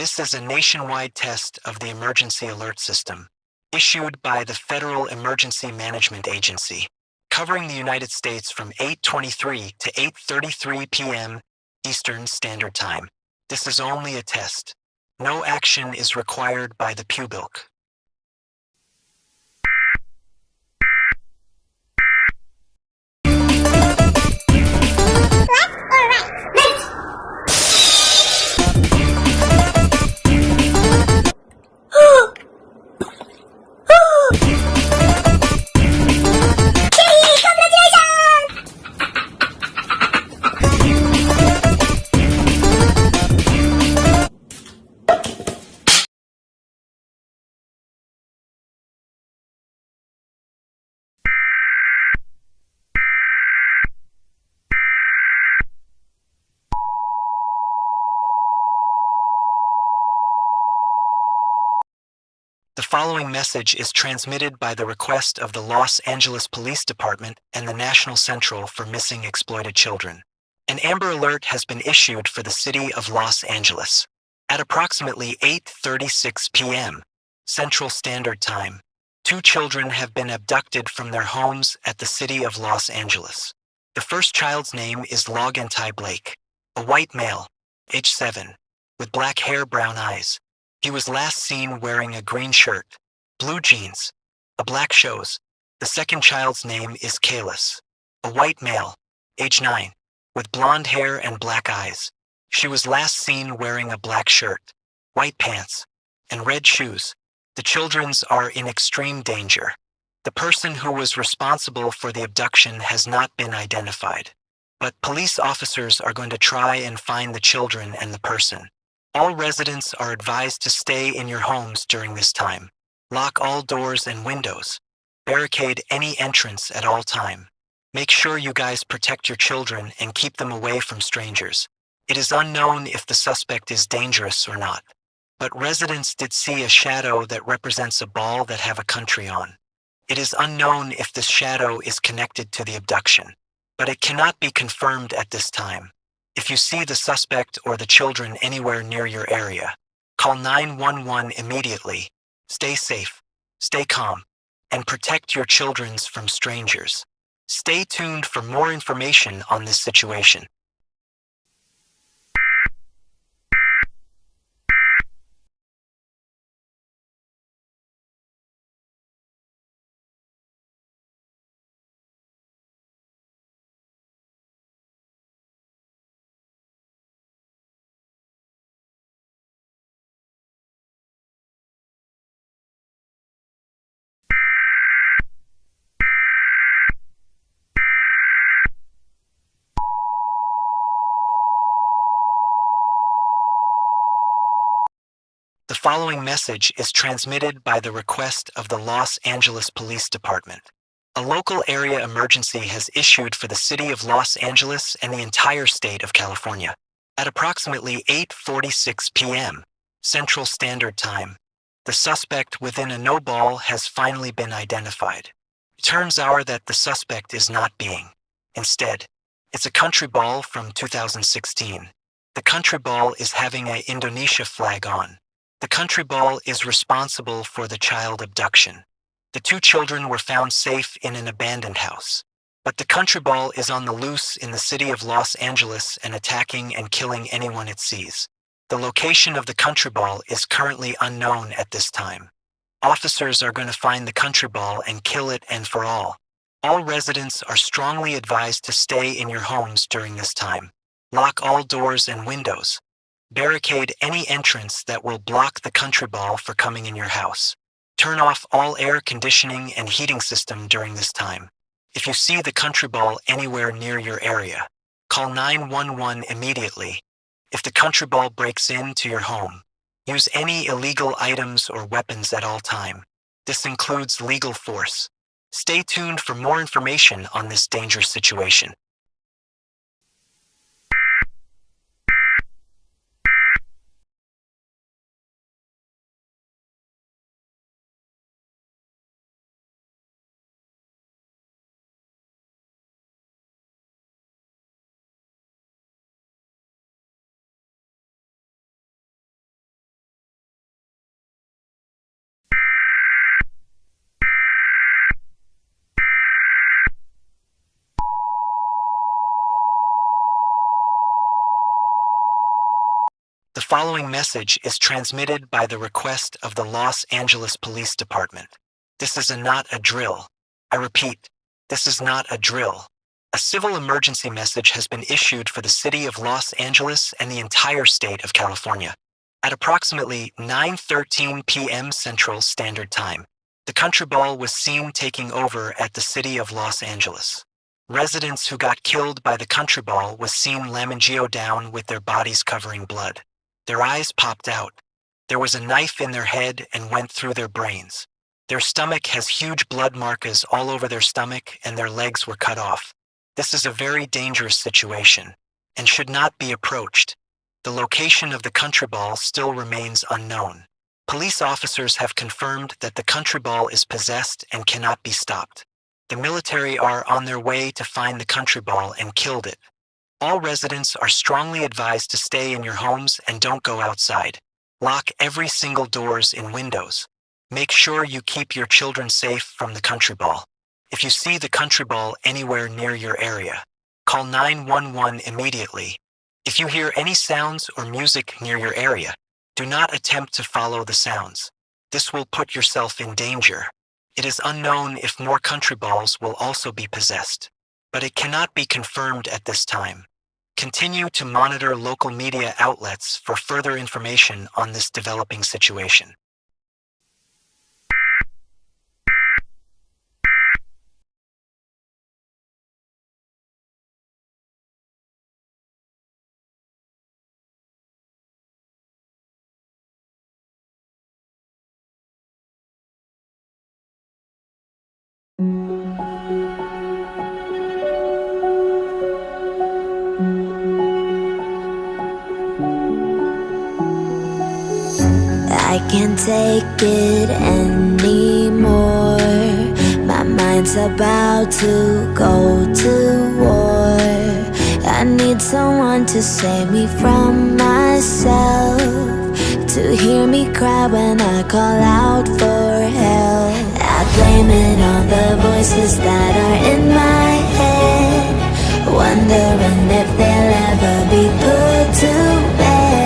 This is a nationwide test of the emergency alert system, issued by the Federal Emergency Management Agency, covering the United States from 8:23 to 8:33 p.m. Eastern Standard Time. This is only a test. No action is required by the public. The following message is transmitted by the request of the Los Angeles Police Department and the National Central for Missing Exploited Children. An Amber Alert has been issued for the city of Los Angeles. At approximately 8:36 p.m. Central Standard Time, 2 children have been abducted from their homes at the city of Los Angeles. The first child's name is Logan Ty Blake, a white male, age 7, with black hair, brown eyes. He was last seen wearing a green shirt, blue jeans, a black shoes. The second child's name is Kalis, a white male, age 9, with blonde hair and black eyes. She was last seen wearing a black shirt, white pants, and red shoes. The children are in extreme danger. The person who was responsible for the abduction has not been identified, but police officers are going to try and find the children and the person. All residents are advised to stay in your homes during this time. Lock all doors and windows. Barricade any entrance at all time. Make sure you guys protect your children and keep them away from strangers. It is unknown if the suspect is dangerous or not, but residents did see a shadow that represents a ball that have a country on. It is unknown if this shadow is connected to the abduction, but it cannot be confirmed at this time. If you see the suspect or the children anywhere near your area, call 911 immediately. Stay safe, stay calm, and protect your children from strangers. Stay tuned for more information on this situation. The following message is transmitted by the request of the Los Angeles Police Department. A local area emergency has issued for the city of Los Angeles and the entire state of California. At approximately 8:46 p.m. Central Standard Time, the suspect within a no ball has finally been identified. It turns out that the suspect is not being. Instead, it's a country ball from 2016. The country ball is having an Indonesia flag on. The country ball is responsible for the child abduction. The 2 children were found safe in an abandoned house. But the country ball is on the loose in the city of Los Angeles and attacking and killing anyone it sees. The location of the country ball is currently unknown at this time. Officers are going to find the country ball and kill it and for all. All residents are strongly advised to stay in your homes during this time. Lock all doors and windows. Barricade any entrance that will block the country ball for coming in your house. Turn off all air conditioning and heating system during this time. If you see the country ball anywhere near your area, call 911 immediately. If the country ball breaks into your home, use any illegal items or weapons at all time. This includes legal force. Stay tuned for more information on this dangerous situation. following message is transmitted by the request of the Los Angeles Police Department. This is not a drill. I repeat, this is not a drill. A civil emergency message has been issued for the city of Los Angeles and the entire state of California. At approximately 9:13 p.m. Central Standard Time, the country ball was seen taking over at the city of Los Angeles. Residents who got killed by the country ball was seen lamingio down with their bodies covering blood. Their eyes popped out. There was a knife in their head and went through their brains. Their stomach has huge blood marks all over their stomach and their legs were cut off. This is a very dangerous situation and should not be approached. The location of the country ball still remains unknown. Police officers have confirmed that the country ball is possessed and cannot be stopped. The military are on their way to find the country ball and killed it. All residents are strongly advised to stay in your homes and don't go outside. Lock every single doors and windows. Make sure you keep your children safe from the country ball. If you see the country ball anywhere near your area, call 911 immediately. If you hear any sounds or music near your area, do not attempt to follow the sounds. This will put yourself in danger. It is unknown if more country balls will also be possessed, but it cannot be confirmed at this time. Continue to monitor local media outlets for further information on this developing situation. I can't take it anymore. My mind's about to go to war. I need someone to save me from myself, to hear me cry when I call out for help. I blame it on the voices that are in my head, wondering if they'll ever be put to bed.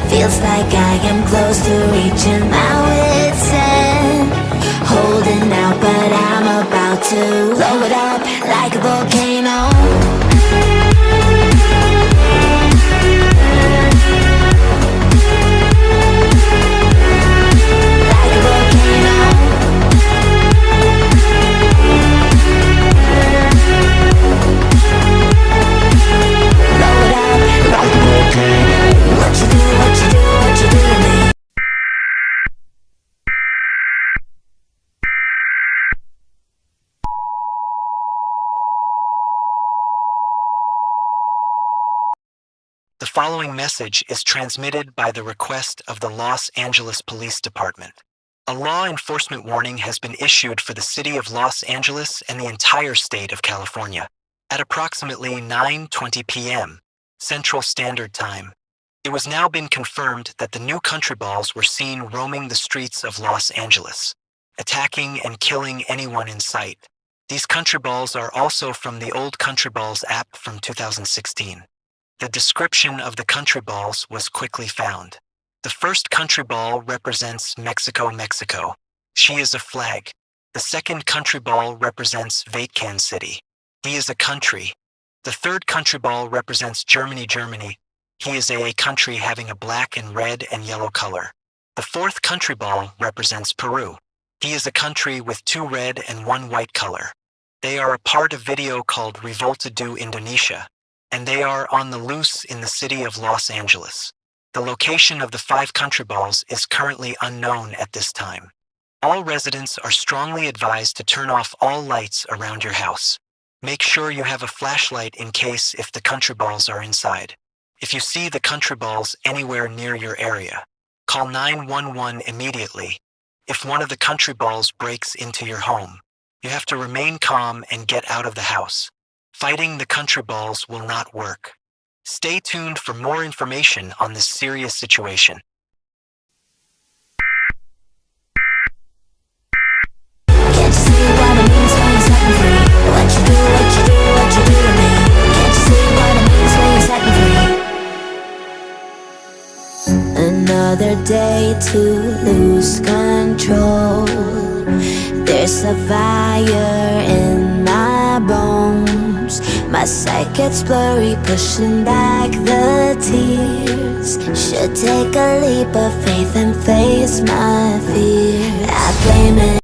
Feels like I am close to reaching my wit's end, holding out but I'm about to blow it up like a volcano. The following message is transmitted by the request of the Los Angeles Police Department. A law enforcement warning has been issued for the city of Los Angeles and the entire state of California at approximately 9:20 p.m. Central Standard Time. It was now been confirmed that the new country balls were seen roaming the streets of Los Angeles, attacking and killing anyone in sight. These country balls are also from the old Country Balls app from 2016. The description of the country balls was quickly found. The first country ball represents Mexico, Mexico. She is a flag. The second country ball represents Vatican City. He is a country. The third country ball represents Germany, Germany. He is a country having a black and red and yellow color. The fourth country ball represents Peru. He is a country with 2 red and 1 white color. They are a part of video called Revolta do Indonesia, and they are on the loose in the city of Los Angeles. The location of the 5 country balls is currently unknown at this time. All residents are strongly advised to turn off all lights around your house. Make sure you have a flashlight in case if the country balls are inside. If you see the country balls anywhere near your area, call 911 immediately. If one of the country balls breaks into your home, you have to remain calm and get out of the house. Fighting the country balls will not work. Stay tuned for more information on this serious situation. Can't you see what it means when you set me free? What you do, what you do, what you do to me? Can't you see what it means when you set me free? another day to lose control. There's a fire in my bones. My sight gets blurry, pushing back the tears. Should take a leap of faith and face my fear. I blame it.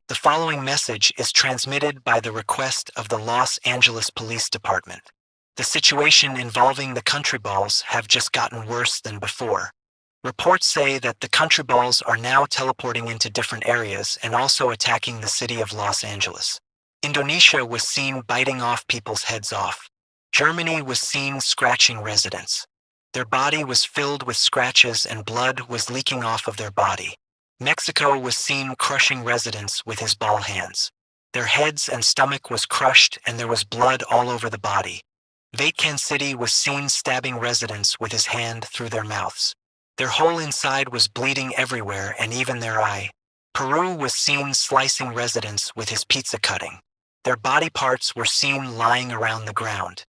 The following message is transmitted by the request of the Los Angeles Police Department. The situation involving the country balls have just gotten worse than before. Reports say that the country balls are now teleporting into different areas and also attacking the city of Los Angeles. Indonesia was seen biting off people's heads off. Germany was seen scratching residents. Their body was filled with scratches and blood was leaking off of their body. Mexico was seen crushing residents with his ball hands. Their heads and stomach was crushed and there was blood all over the body. Vatican City was seen stabbing residents with his hand through their mouths. Their whole inside was bleeding everywhere and even their eye. Peru was seen slicing residents with his pizza cutting. Their body parts were seen lying around the ground.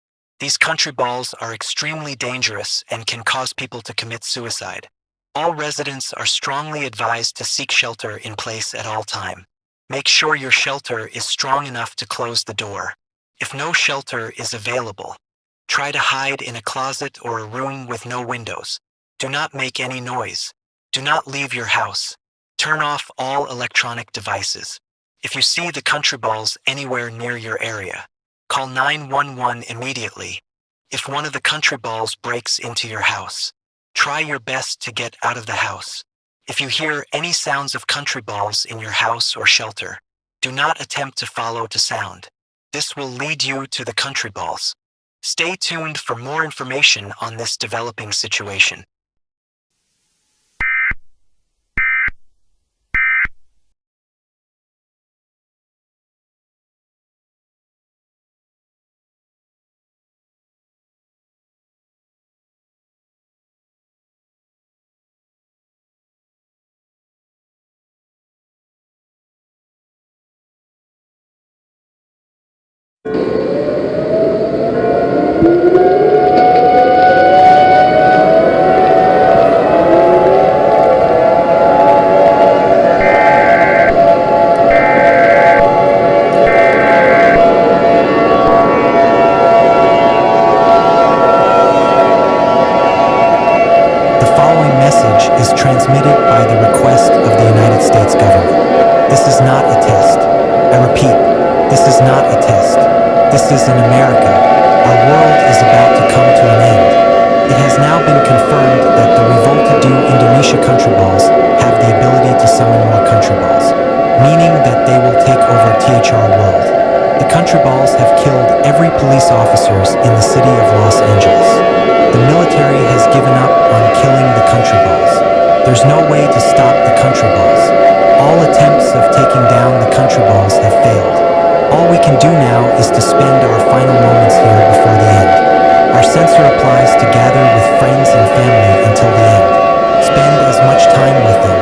These country balls are extremely dangerous and can cause people to commit suicide. All residents are strongly advised to seek shelter in place at all time. Make sure your shelter is strong enough to close the door. If no shelter is available, try to hide in a closet or a room with no windows. Do not make any noise. Do not leave your house. Turn off all electronic devices. If you see the country balls anywhere near your area, call 911 immediately. If one of the country balls breaks into your house, try your best to get out of the house. If you hear any sounds of country balls in your house or shelter, do not attempt to follow to sound. This will lead you to the country balls. Stay tuned for more information on this developing situation. Is transmitted by the request of the United States government. This is not a test. I repeat, this is not a test. This is in America. Our world is about to come to an end. It has now been confirmed that the revolta do Indonesia country balls have the ability to summon more country balls, meaning that they will take over THR world. The country balls have killed every police officers in the city of Los Angeles. The military has given up on killing the country balls. There's no way to stop the country balls. All attempts of taking down the country balls have failed. All we can do now is to spend our final moments here before the end. Our censor applies to gather with friends and family until the end. Spend as much time with them.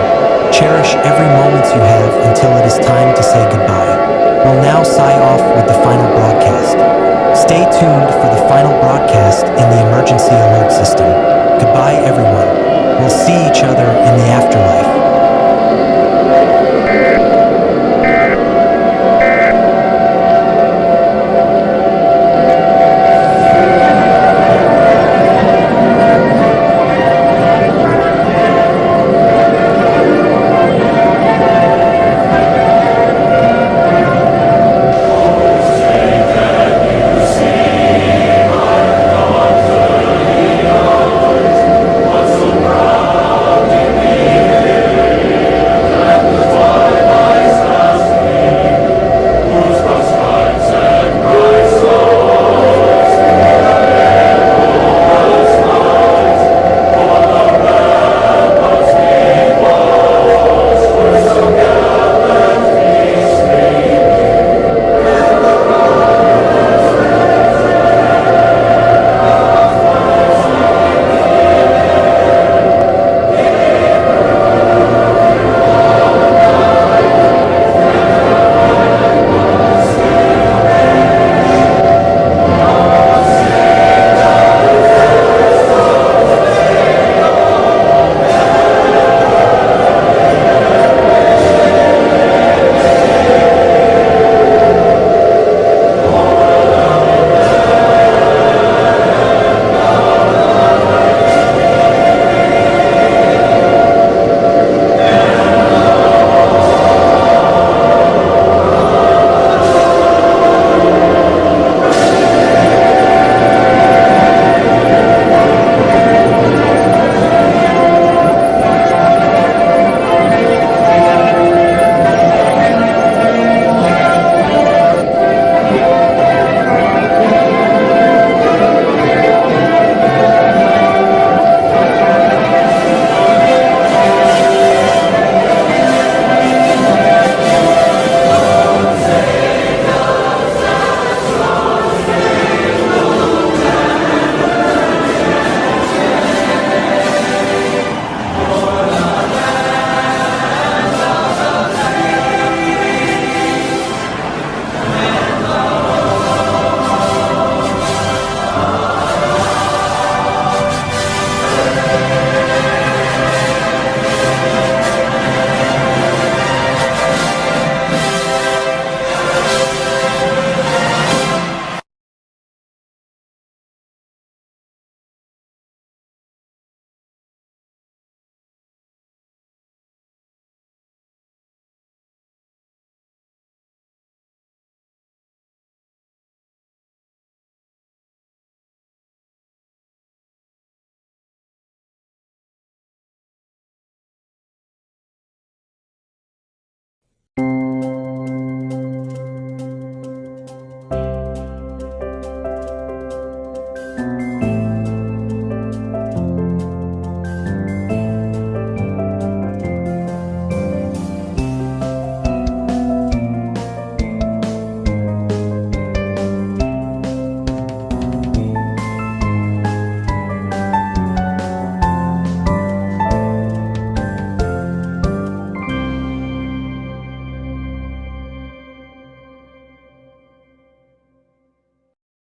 Cherish every moment you have until it is time to say goodbye. We'll now sign off with the final broadcast. Stay tuned for the final broadcast in the emergency alert system. Goodbye, everyone. We'll see each other in the afterlife.